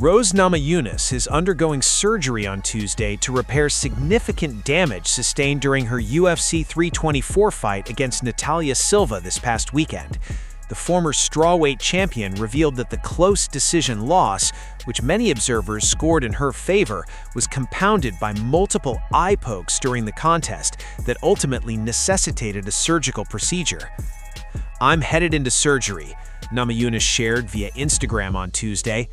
Namayunas is undergoing surgery on Tuesday to repair significant damage sustained during her UFC 324 fight against Natalia Silva this past weekend. The former strawweight champion revealed that the close decision loss, which many observers scored in her favor, was compounded by multiple eye pokes during the contest that ultimately necessitated a surgical procedure. "I'm headed into surgery," Namayunas shared via Instagram on Tuesday.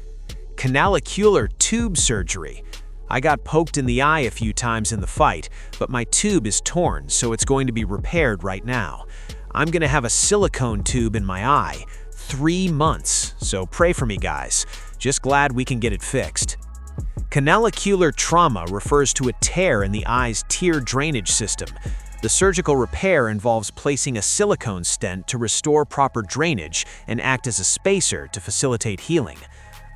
"Canalicular tube surgery. I got poked in the eye a few times in the fight, but my tube is torn, so it's going to be repaired right now. I'm going to have a silicone tube in my eye. 3 months, so pray for me, guys. Just glad we can get it fixed." Canalicular trauma refers to a tear in the eye's tear drainage system. The surgical repair involves placing a silicone stent to restore proper drainage and act as a spacer to facilitate healing.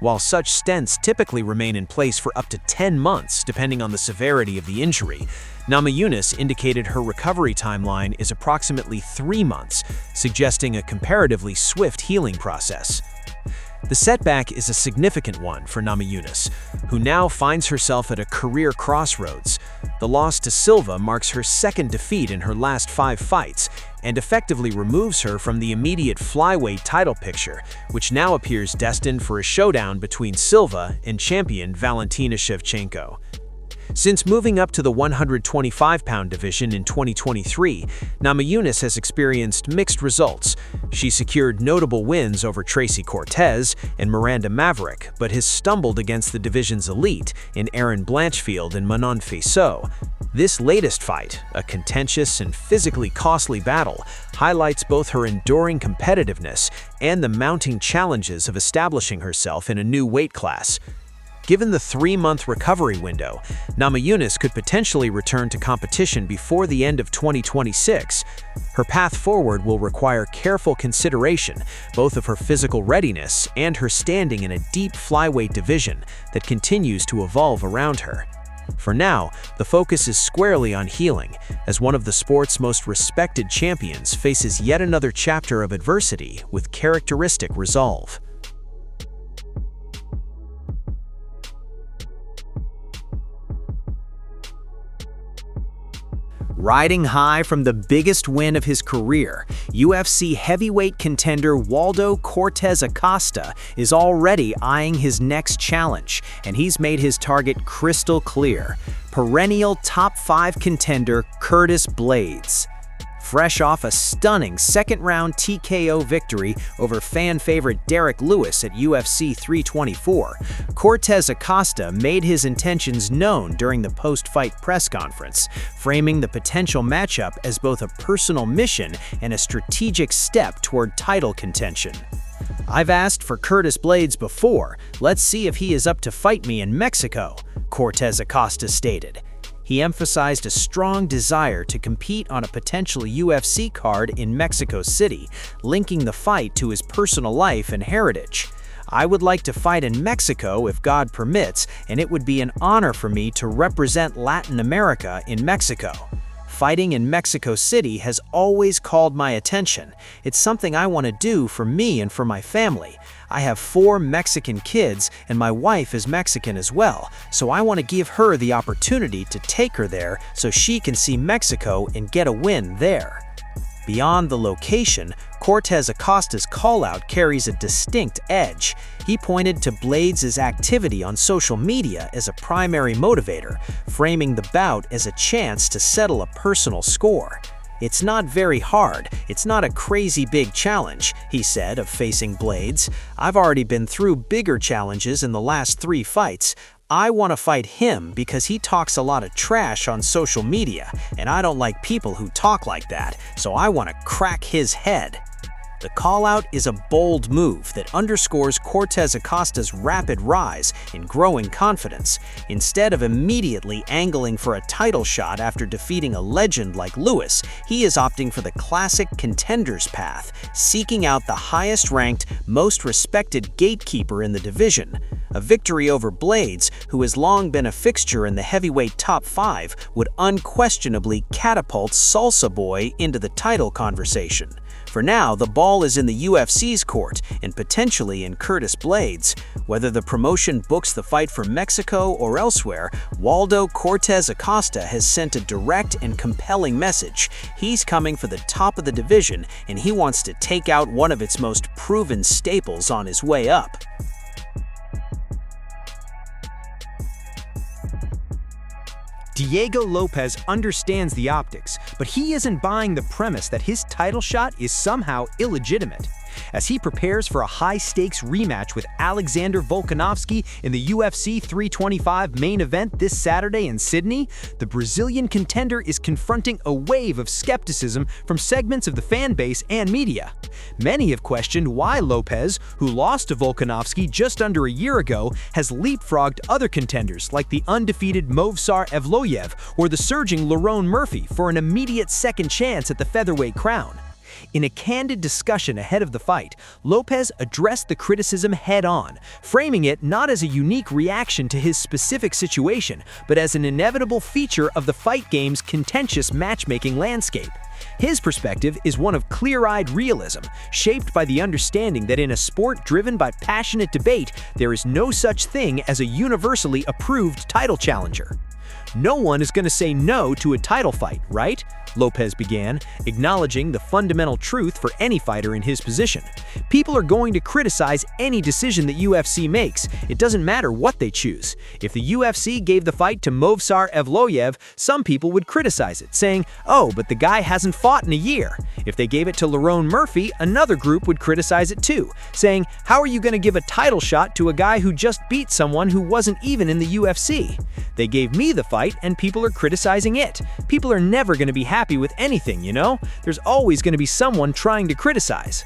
While such stents typically remain in place for up to 10 months, depending on the severity of the injury, Namayunas indicated her recovery timeline is approximately 3 months, suggesting a comparatively swift healing process. The setback is a significant one for Namayunas, who now finds herself at a career crossroads. The loss to Silva marks her second defeat in her last 5 fights and effectively removes her from the immediate flyweight title picture, which now appears destined for a showdown between Silva and champion Valentina Shevchenko. Since moving up to the 125-pound division in 2023, Namayunas has experienced mixed results. She secured notable wins over Tracy Cortez and Miranda Maverick, but has stumbled against the division's elite in Erin Blanchfield and Manon Fiasseau. This latest fight, a contentious and physically costly battle, highlights both her enduring competitiveness and the mounting challenges of establishing herself in a new weight class. Given the 3-month recovery window, Namayunas could potentially return to competition before the end of 2026. Her path forward will require careful consideration, both of her physical readiness and her standing in a deep flyweight division that continues to evolve around her. For now, the focus is squarely on healing, as one of the sport's most respected champions faces yet another chapter of adversity with characteristic resolve. Riding high from the biggest win of his career, UFC heavyweight contender WAldo Cortes-Acosta is already eyeing his next challenge, and he's made his target crystal clear: perennial top 5 contender Curtis Blaydes. Fresh off a stunning second-round TKO victory over fan-favorite Derek Lewis at UFC 324, Cortez-Acosta made his intentions known during the post-fight press conference, framing the potential matchup as both a personal mission and a strategic step toward title contention. "I've asked for Curtis Blaydes before. Let's see if he is up to fight me in Mexico," Cortez-Acosta stated. He emphasized a strong desire to compete on a potential UFC card in Mexico City, linking the fight to his personal life and heritage. "I would like to fight in Mexico if God permits, and it would be an honor for me to represent Latin America in Mexico. Fighting in Mexico City has always called my attention. It's something I want to do for me and for my family. I have 4 Mexican kids, and my wife is Mexican as well, so I want to give her the opportunity to take her there so she can see Mexico and get a win there." Beyond the location, Cortez-Acosta's call-out carries a distinct edge. He pointed to Blaydes' activity on social media as a primary motivator, framing the bout as a chance to settle a personal score. "It's not very hard. It's not a crazy big challenge," he said of facing Blaydes. "I've already been through bigger challenges in the last 3 fights. I want to fight him because he talks a lot of trash on social media, and I don't like people who talk like that, so I want to crack his head." The call-out is a bold move that underscores Cortez-Acosta's rapid rise in growing confidence. Instead of immediately angling for a title shot after defeating a legend like Lewis, he is opting for the classic contender's path, seeking out the highest-ranked, most respected gatekeeper in the division. A victory over Blaydes, who has long been a fixture in the heavyweight top 5, would unquestionably catapult Salsa Boy into the title conversation. For now, the ball is in the UFC's court and potentially in Curtis Blades. Whether the promotion books the fight for Mexico or elsewhere, WAldo Cortes-Acosta has sent a direct and compelling message. He's coming for the top of the division, and he wants to take out one of its most proven staples on his way up. Diego Lopez understands the optics, but he isn't buying the premise that his title shot is somehow illegitimate. As he prepares for a high-stakes rematch with Alexander Volkanovski in the UFC 325 main event this Saturday in Sydney, the Brazilian contender is confronting a wave of skepticism from segments of the fan base and media. Many have questioned why Lopez, who lost to Volkanovski just under a year ago, has leapfrogged other contenders like the undefeated Movsar Evloev or the surging Lerone Murphy for an immediate second chance at the featherweight crown. In a candid discussion ahead of the fight, Lopez addressed the criticism head-on, framing it not as a unique reaction to his specific situation, but as an inevitable feature of the fight game's contentious matchmaking landscape. His perspective is one of clear-eyed realism, shaped by the understanding that in a sport driven by passionate debate, there is no such thing as a universally approved title challenger. "No one is going to say no to a title fight, right?" Lopez began, acknowledging the fundamental truth for any fighter in his position. "People are going to criticize any decision that UFC makes. It doesn't matter what they choose. If the UFC gave the fight to Movsar Evloev, some people would criticize it, saying, 'Oh, but the guy hasn't fought in a year.' If they gave it to Lerone Murphy, another group would criticize it too, saying, 'How are you going to give a title shot to a guy who just beat someone who wasn't even in the UFC?' They gave me the fight, and people are criticizing it. People are never going to be happy with anything, you know? There's always going to be someone trying to criticize."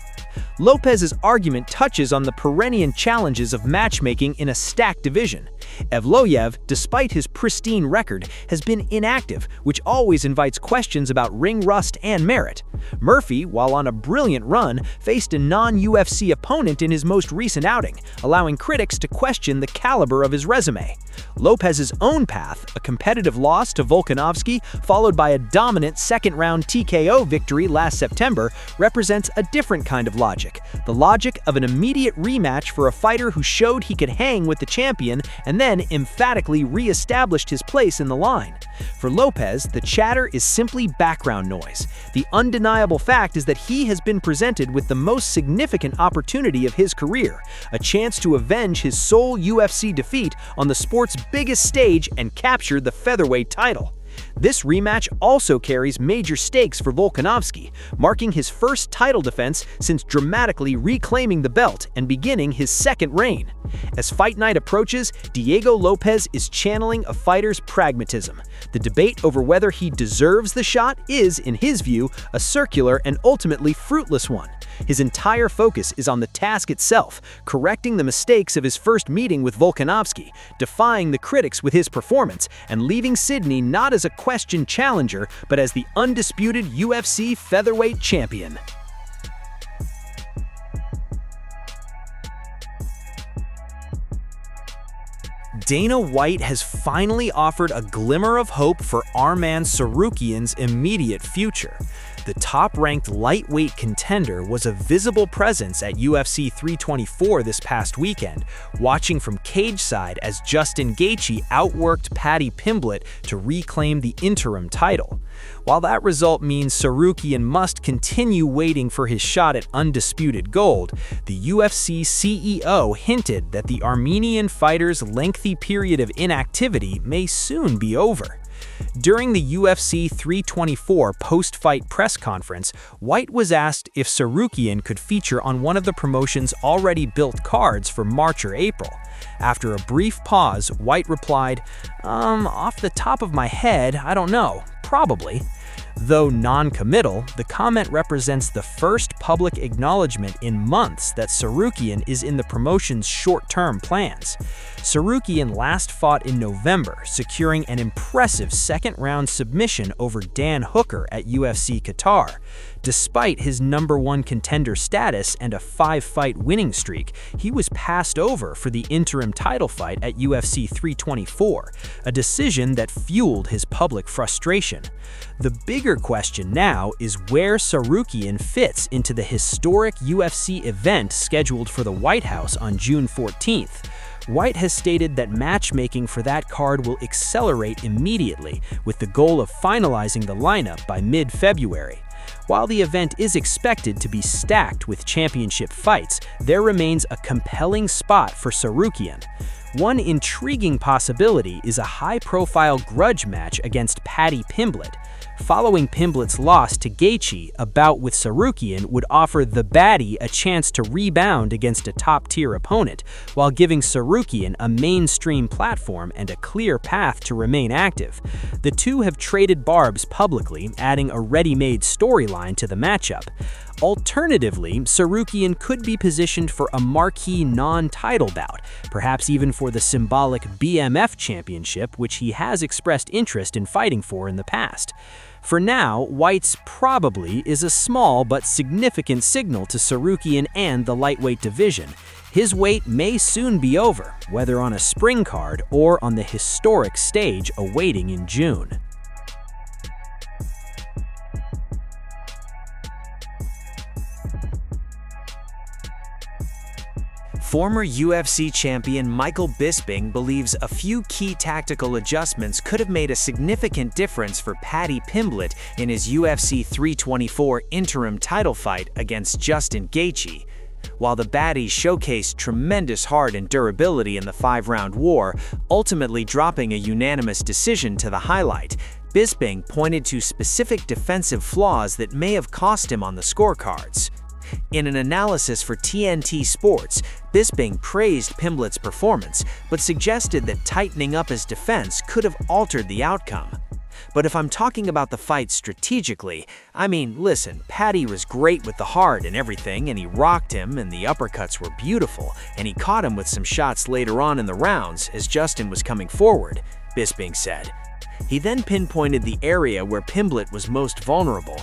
Lopez's argument touches on the perennial challenges of matchmaking in a stacked division. Evloev, despite his pristine record, has been inactive, which always invites questions about ring rust and merit. Murphy, while on a brilliant run, faced a non-UFC opponent in his most recent outing, allowing critics to question the caliber of his resume. Lopez's own path, a competitive loss to Volkanovski followed by a dominant second-round TKO victory last September, represents a different kind of logic, the logic of an immediate rematch for a fighter who showed he could hang with the champion and then emphatically re-established his place in the line. For Lopez, the chatter is simply background noise. The undeniable fact is that he has been presented with the most significant opportunity of his career, a chance to avenge his sole UFC defeat on the sport's biggest stage and capture the featherweight title. This rematch also carries major stakes for Volkanovski, marking his first title defense since dramatically reclaiming the belt and beginning his second reign. As fight night approaches, Diego Lopez is channeling a fighter's pragmatism. The debate over whether he deserves the shot is, in his view, a circular and ultimately fruitless one. His entire focus is on the task itself, correcting the mistakes of his first meeting with Volkanovski, defying the critics with his performance, and leaving Sydney not as a questioned challenger, but as the undisputed UFC featherweight champion. Dana White has finally offered a glimmer of hope for Arman Tsarukyan's immediate future. The top-ranked lightweight contender was a visible presence at UFC 324 this past weekend, watching from cage side as Justin Gaethje outworked Paddy Pimblett to reclaim the interim title. While that result means Tsarukyan must continue waiting for his shot at undisputed gold, the UFC CEO hinted that the Armenian fighter's lengthy period of inactivity may soon be over. During the UFC 324 post-fight press conference, White was asked if Tsarukyan could feature on one of the promotion's already built cards for March or April. After a brief pause, White replied, "Off the top of my head, I don't know. Probably." Though non-committal, the comment represents the first public acknowledgement in months that Tsarukyan is in the promotion's short-term plans. Tsarukyan last fought in November, securing an impressive second-round submission over Dan Hooker at UFC Qatar. Despite his #1 contender status and a 5-fight winning streak, he was passed over for the interim title fight at UFC 324, a decision that fueled his public frustration. The bigger question now is where Tsarukyan fits into the historic UFC event scheduled for the White House on June 14th. White has stated that matchmaking for that card will accelerate immediately, with the goal of finalizing the lineup by mid-February. While the event is expected to be stacked with championship fights, there remains a compelling spot for Tsarukyan. One intriguing possibility is a high-profile grudge match against Paddy Pimblett. Following Pimblett's loss to Gaethje, a bout with Tsarukyan would offer the baddie a chance to rebound against a top-tier opponent, while giving Tsarukyan a mainstream platform and a clear path to remain active. The two have traded barbs publicly, adding a ready-made storyline to the matchup. Alternatively, Tsarukyan could be positioned for a marquee non-title bout, perhaps even for the symbolic BMF championship, which he has expressed interest in fighting for in the past. For now, White's probably is a small but significant signal to Tsarukyan and the lightweight division. His wait may soon be over, whether on a spring card or on the historic stage awaiting in June. Former UFC champion Michael Bisping believes a few key tactical adjustments could have made a significant difference for Paddy Pimblett in his UFC 324 interim title fight against Justin Gaethje. While the baddie showcased tremendous heart and durability in the 5-round war, ultimately dropping a unanimous decision to the highlight, Bisping pointed to specific defensive flaws that may have cost him on the scorecards. In an analysis for TNT Sports, Bisping praised Pimblett's performance, but suggested that tightening up his defense could have altered the outcome. But if I'm talking about the fight strategically, I mean, listen, Paddy was great with the heart and everything, and he rocked him, and the uppercuts were beautiful, and he caught him with some shots later on in the rounds as Justin was coming forward, Bisping said. He then pinpointed the area where Pimblett was most vulnerable.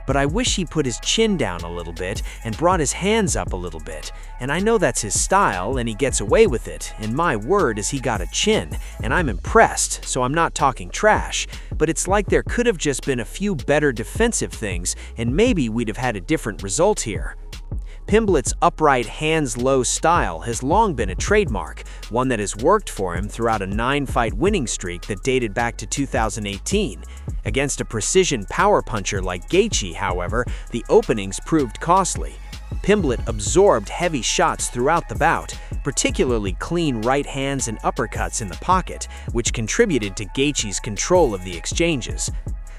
But I wish he put his chin down a little bit and brought his hands up a little bit. And I know that's his style and he gets away with it. And my word is he got a chin. And I'm impressed, so I'm not talking trash. But it's like there could have just been a few better defensive things and maybe we'd have had a different result here. Pimblett's upright hands-low style has long been a trademark, one that has worked for him throughout a 9-fight winning streak that dated back to 2018. Against a precision power puncher like Gaethje, however, the openings proved costly. Pimblett absorbed heavy shots throughout the bout, particularly clean right hands and uppercuts in the pocket, which contributed to Gaethje's control of the exchanges.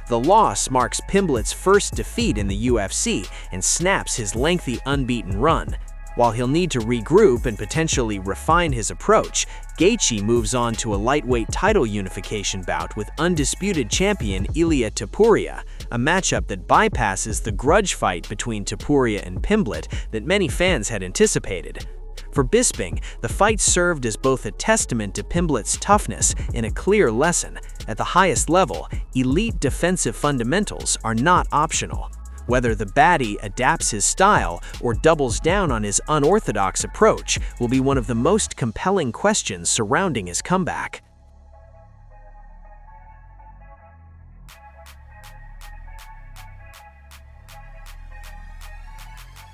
The loss marks Pimblett's first defeat in the UFC and snaps his lengthy unbeaten run. While he'll need to regroup and potentially refine his approach, Gaethje moves on to a lightweight title unification bout with undisputed champion Ilia Topuria, a matchup that bypasses the grudge fight between Topuria and Pimblett that many fans had anticipated. For Bisping, the fight served as both a testament to Pimblett's toughness and a clear lesson. At the highest level, elite defensive fundamentals are not optional. Whether the baddie adapts his style or doubles down on his unorthodox approach will be one of the most compelling questions surrounding his comeback.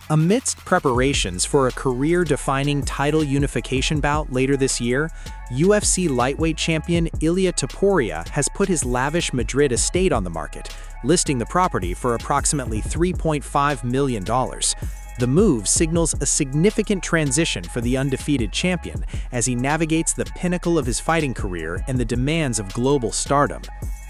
Amidst preparations for a career-defining title unification bout later this year, UFC lightweight champion Ilia Topuria has put his lavish Madrid estate on the market, listing the property for approximately $3.5 million. The move signals a significant transition for the undefeated champion as he navigates the pinnacle of his fighting career and the demands of global stardom.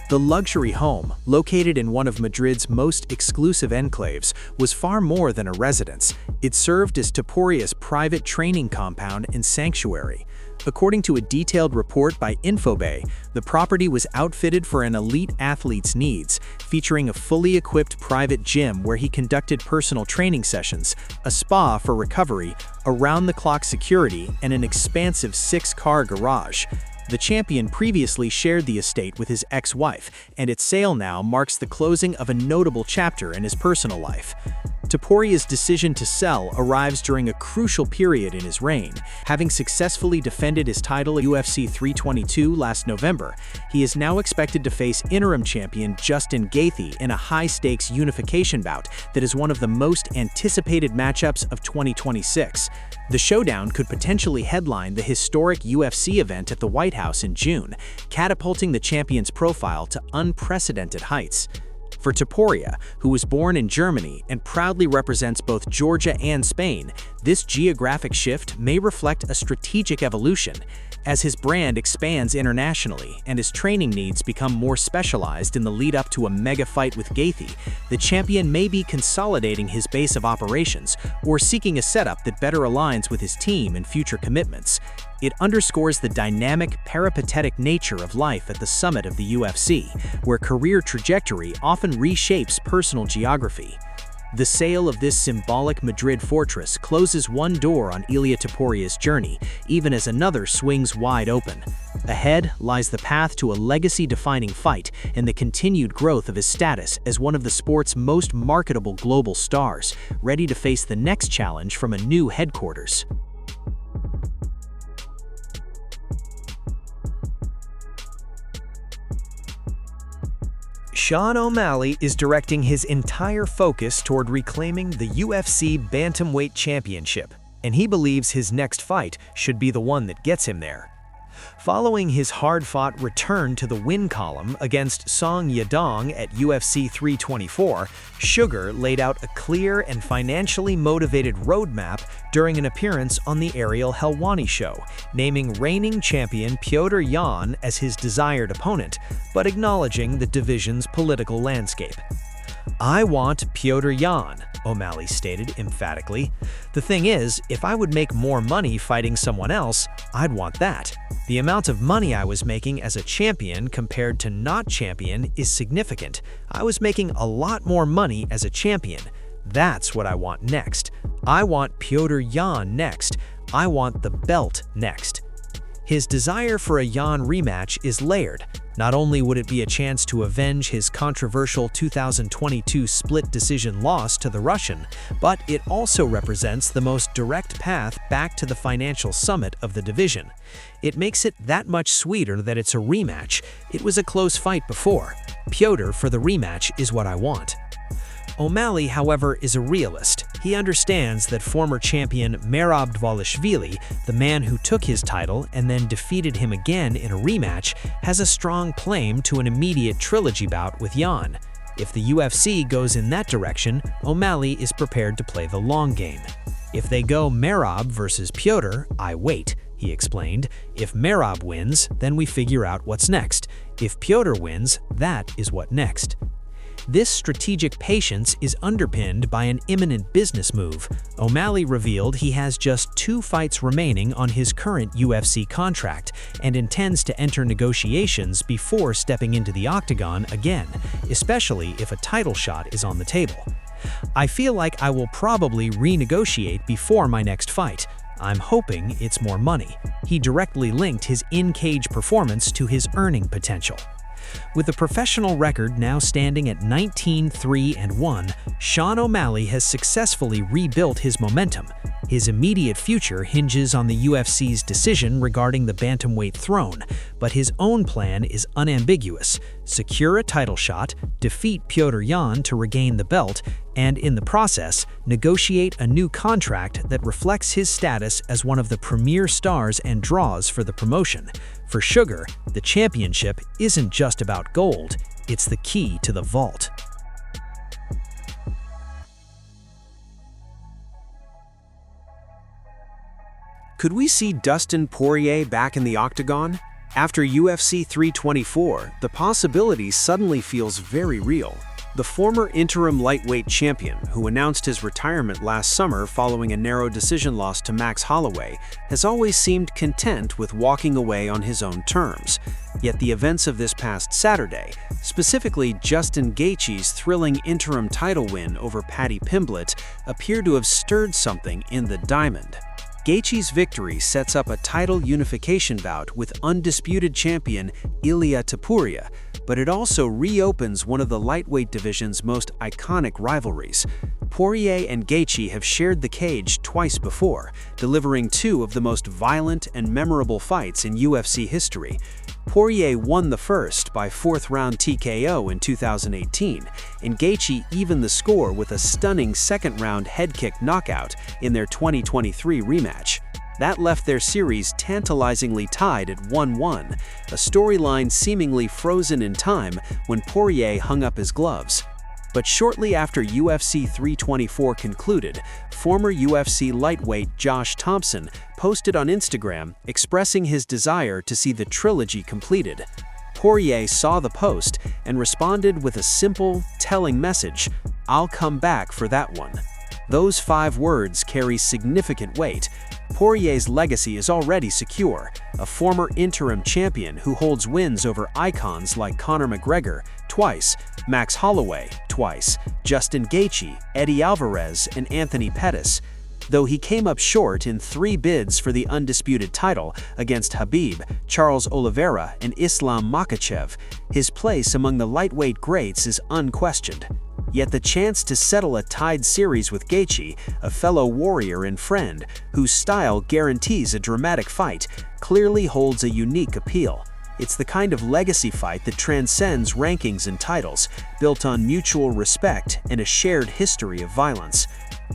The luxury home, located in one of Madrid's most exclusive enclaves, was far more than a residence. It served as Topuria's private training compound and sanctuary. According to a detailed report by Infobay, the property was outfitted for an elite athlete's needs, featuring a fully equipped private gym where he conducted personal training sessions, a spa for recovery, around-the-clock security, and an expansive 6-car garage. The champion previously shared the estate with his ex-wife, and its sale now marks the closing of a notable chapter in his personal life. Topuria's decision to sell arrives during a crucial period in his reign. Having successfully defended his title at UFC 322 last November, he is now expected to face interim champion Justin Gaethje in a high-stakes unification bout that is one of the most anticipated matchups of 2026. The showdown could potentially headline the historic UFC event at the White House in June, catapulting the champion's profile to unprecedented heights. For Topuria, who was born in Germany and proudly represents both Georgia and Spain, this geographic shift may reflect a strategic evolution. As his brand expands internationally and his training needs become more specialized in the lead-up to a mega fight with Gaethje, the champion may be consolidating his base of operations or seeking a setup that better aligns with his team and future commitments. It underscores the dynamic, peripatetic nature of life at the summit of the UFC, where career trajectory often reshapes personal geography. The sale of this symbolic Madrid fortress closes one door on Ilia Topuria's journey, even as another swings wide open. Ahead lies the path to a legacy-defining fight and the continued growth of his status as one of the sport's most marketable global stars, ready to face the next challenge from a new headquarters. Sean O'Malley is directing his entire focus toward reclaiming the UFC Bantamweight Championship, and he believes his next fight should be the one that gets him there. Following his hard-fought return to the win column against Song Yadong at UFC 324, Sugar laid out a clear and financially motivated roadmap during an appearance on the Ariel Helwani show, naming reigning champion Petr Yan as his desired opponent, but acknowledging the division's political landscape. "I want Petr Yan," O'Malley stated emphatically. "The thing is, if I would make more money fighting someone else, I'd want that. The amount of money I was making as a champion compared to not champion is significant. I was making a lot more money as a champion. That's what I want next. I want Petr Yan next. I want the belt next." His desire for a Yan rematch is layered. Not only would it be a chance to avenge his controversial 2022 split decision loss to the Russian, but it also represents the most direct path back to the financial summit of the division. It makes it that much sweeter that it's a rematch. It was a close fight before. Petr for the rematch is what I want. O'Malley, however, is a realist. He understands that former champion Merab Dvalishvili, the man who took his title and then defeated him again in a rematch, has a strong claim to an immediate trilogy bout with Yan. If the UFC goes in that direction, O'Malley is prepared to play the long game. "If they go Merab versus Petr, I wait," he explained. "If Merab wins, then we figure out what's next. If Petr wins, that is what next." This strategic patience is underpinned by an imminent business move. O'Malley revealed he has just 2 fights remaining on his current UFC contract and intends to enter negotiations before stepping into the octagon again, especially if a title shot is on the table. "I feel like I will probably renegotiate before my next fight. I'm hoping it's more money." He directly linked his in-cage performance to his earning potential. With a professional record now standing at 19-3-1, Sean O'Malley has successfully rebuilt his momentum. His immediate future hinges on the UFC's decision regarding the bantamweight throne, but his own plan is unambiguous: secure a title shot, defeat Petr Yan to regain the belt, and in the process, negotiate a new contract that reflects his status as one of the premier stars and draws for the promotion. For Sugar, the championship isn't just about gold, it's the key to the vault. Could we see Dustin Poirier back in the octagon? After UFC 324, the possibility suddenly feels very real. The former interim lightweight champion, who announced his retirement last summer following a narrow decision loss to Max Holloway, has always seemed content with walking away on his own terms. Yet the events of this past Saturday, specifically Justin Gaethje's thrilling interim title win over Paddy Pimblett, appear to have stirred something in the diamond. Gaethje's victory sets up a title unification bout with undisputed champion Ilia Topuria, but it also reopens one of the lightweight division's most iconic rivalries. Poirier and Gaethje have shared the cage twice before, delivering two of the most violent and memorable fights in UFC history. Poirier won the first by fourth-round TKO in 2018, and Gaethje evened the score with a stunning second-round head kick knockout in their 2023 rematch. That left their series tantalizingly tied at 1-1, a storyline seemingly frozen in time when Poirier hung up his gloves. But shortly after UFC 324 concluded, former UFC lightweight Josh Thompson posted on Instagram expressing his desire to see the trilogy completed. Poirier saw the post and responded with a simple, telling message, "I'll come back for that one." Those 5 words carry significant weight. Poirier's legacy is already secure, a former interim champion who holds wins over icons like Conor McGregor twice, Max Holloway twice, Justin Gaethje, Eddie Alvarez, and Anthony Pettis. Though he came up short in 3 bids for the undisputed title against Khabib, Charles Oliveira, and Islam Makhachev, his place among the lightweight greats is unquestioned. Yet the chance to settle a tied series with Gaethje, a fellow warrior and friend whose style guarantees a dramatic fight, clearly holds a unique appeal. It's the kind of legacy fight that transcends rankings and titles, built on mutual respect and a shared history of violence.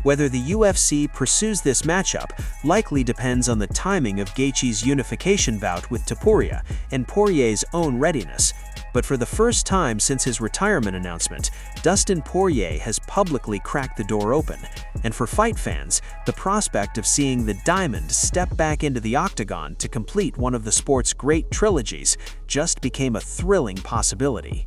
Whether the UFC pursues this matchup likely depends on the timing of Gaethje's unification bout with Topuria and Poirier's own readiness. But for the first time since his retirement announcement, Dustin Poirier has publicly cracked the door open. And for fight fans, the prospect of seeing the Diamond step back into the octagon to complete one of the sport's great trilogies just became a thrilling possibility.